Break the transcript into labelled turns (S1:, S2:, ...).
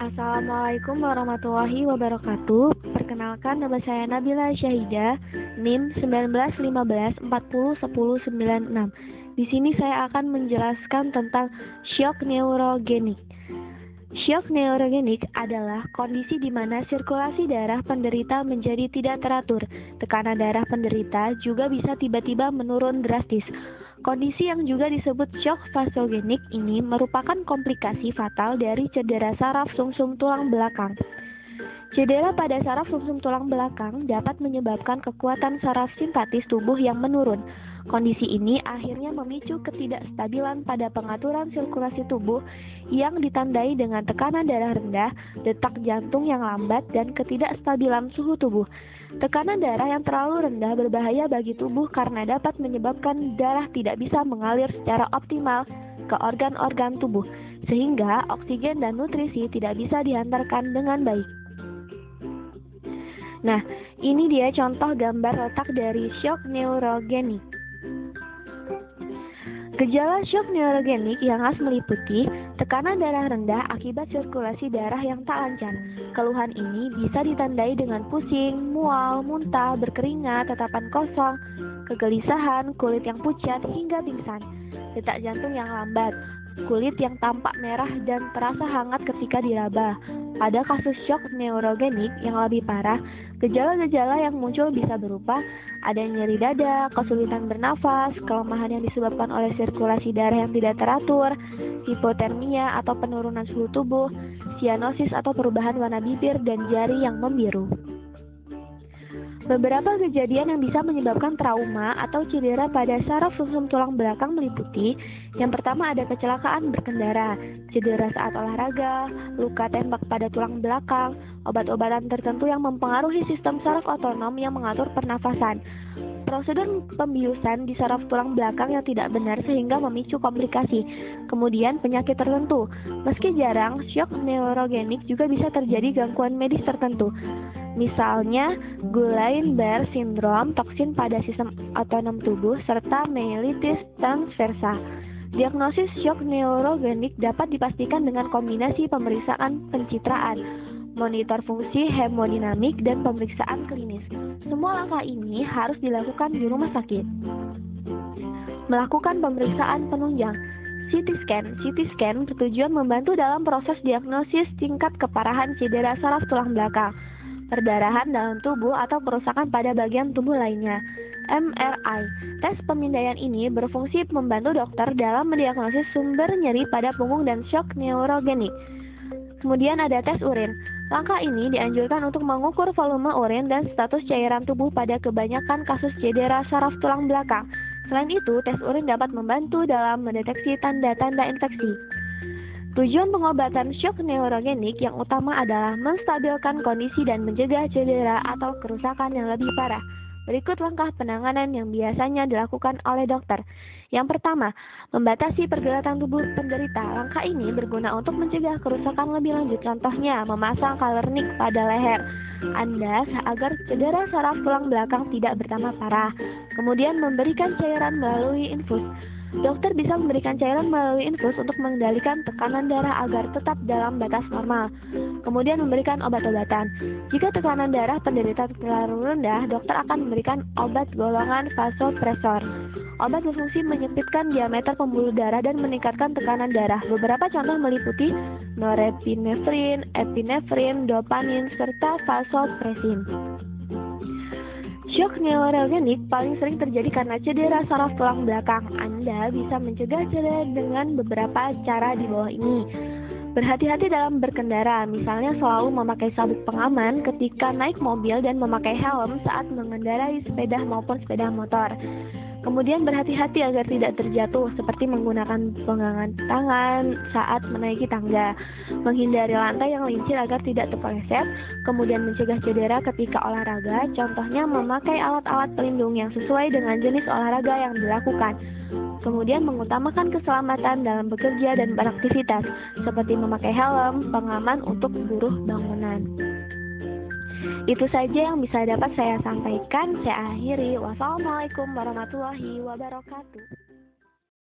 S1: Assalamualaikum warahmatullahi wabarakatuh. Perkenalkan, nama saya Nabila Syahida, NIM 1915401096. Di sini saya akan menjelaskan tentang shock neurogenik. Shock neurogenik adalah kondisi di mana sirkulasi darah penderita menjadi tidak teratur. Tekanan darah penderita juga bisa tiba-tiba menurun drastis. Kondisi yang juga disebut shock vasogenik ini merupakan komplikasi fatal dari cedera saraf sumsum tulang belakang. Cedera pada saraf sumsum tulang belakang dapat menyebabkan kekuatan saraf simpatis tubuh yang menurun. Kondisi ini akhirnya memicu ketidakstabilan pada pengaturan sirkulasi tubuh yang ditandai dengan tekanan darah rendah, detak jantung yang lambat, dan ketidakstabilan suhu tubuh. Tekanan darah yang terlalu rendah berbahaya bagi tubuh karena dapat menyebabkan darah tidak bisa mengalir secara optimal ke organ-organ tubuh, sehingga oksigen dan nutrisi tidak bisa dihantarkan dengan baik. Nah, ini dia contoh gambar letak dari shock neurogenik. Gejala shock neurogenik yang khas meliputi tekanan darah rendah akibat sirkulasi darah yang tak lancar. Keluhan ini bisa ditandai dengan pusing, mual, muntah, berkeringat, tatapan kosong, kegelisahan, kulit yang pucat, hingga pingsan. Detak jantung yang lambat, kulit yang tampak merah dan terasa hangat ketika diraba. Pada kasus shock neurogenik yang lebih parah, gejala-gejala yang muncul bisa berupa ada nyeri dada, kesulitan bernafas, kelemahan yang disebabkan oleh sirkulasi darah yang tidak teratur, hipotermia atau penurunan suhu tubuh, sianosis atau perubahan warna bibir dan jari yang membiru. Beberapa kejadian yang bisa menyebabkan trauma atau cedera pada saraf sumsum tulang belakang meliputi: yang pertama ada kecelakaan berkendara, cedera saat olahraga, luka tembak pada tulang belakang, obat-obatan tertentu yang mempengaruhi sistem saraf otonom yang mengatur pernafasan, prosedur pembiusan di saraf tulang belakang yang tidak benar sehingga memicu komplikasi, kemudian penyakit tertentu. Meski jarang, shock neurogenik juga bisa terjadi gangguan medis tertentu. Misalnya Guillain-Barré syndrome, toksin pada sistem otonom tubuh, serta myelitis transversa. Diagnosis shock neurogenik dapat dipastikan dengan kombinasi pemeriksaan pencitraan, monitor fungsi hemodinamik, dan pemeriksaan klinis. Semua langkah ini harus dilakukan di rumah sakit. Melakukan pemeriksaan penunjang. CT scan bertujuan membantu dalam proses diagnosis tingkat keparahan cedera saraf tulang belakang, perdarahan dalam tubuh, atau kerusakan pada bagian tubuh lainnya. MRI. Tes pemindaian ini berfungsi membantu dokter dalam mendiagnosis sumber nyeri pada punggung dan shock neurogenik. Kemudian ada tes urin. Langkah ini dianjurkan untuk mengukur volume urin dan status cairan tubuh pada kebanyakan kasus cedera saraf tulang belakang. Selain itu, tes urin dapat membantu dalam mendeteksi tanda-tanda infeksi. Tujuan pengobatan shock neurogenik yang utama adalah menstabilkan kondisi dan mencegah cedera atau kerusakan yang lebih parah. Berikut langkah penanganan yang biasanya dilakukan oleh dokter. Yang pertama, membatasi pergerakan tubuh penderita. Langkah ini berguna untuk mencegah kerusakan lebih lanjut. Contohnya, memasang kalernik pada leher Anda agar cedera saraf tulang belakang tidak bertambah parah. Kemudian, memberikan cairan melalui infus. Dokter bisa memberikan cairan melalui infus untuk mengendalikan tekanan darah agar tetap dalam batas normal. Kemudian memberikan obat-obatan. Jika tekanan darah penderita terlalu rendah, dokter akan memberikan obat golongan vasopresor. Obat berfungsi menyempitkan diameter pembuluh darah dan meningkatkan tekanan darah. Beberapa contoh meliputi norepinefrin, epinefrin, dopamin, serta vasopresin. Shock neurogenik paling sering terjadi karena cedera saraf tulang belakang. Anda bisa mencegah cedera dengan beberapa cara di bawah ini. Berhati-hati dalam berkendara, misalnya selalu memakai sabuk pengaman ketika naik mobil dan memakai helm saat mengendarai sepeda maupun sepeda motor. Kemudian berhati-hati agar tidak terjatuh, seperti menggunakan pegangan tangan saat menaiki tangga. Menghindari lantai yang lincir agar tidak terpeleset. Kemudian mencegah cedera ketika olahraga, contohnya memakai alat-alat pelindung yang sesuai dengan jenis olahraga yang dilakukan. Kemudian mengutamakan keselamatan dalam bekerja dan beraktivitas, seperti memakai helm, pengaman untuk buruh bangunan. Itu saja yang bisa dapat saya sampaikan. Saya akhiri. Wassalamualaikum warahmatullahi wabarakatuh.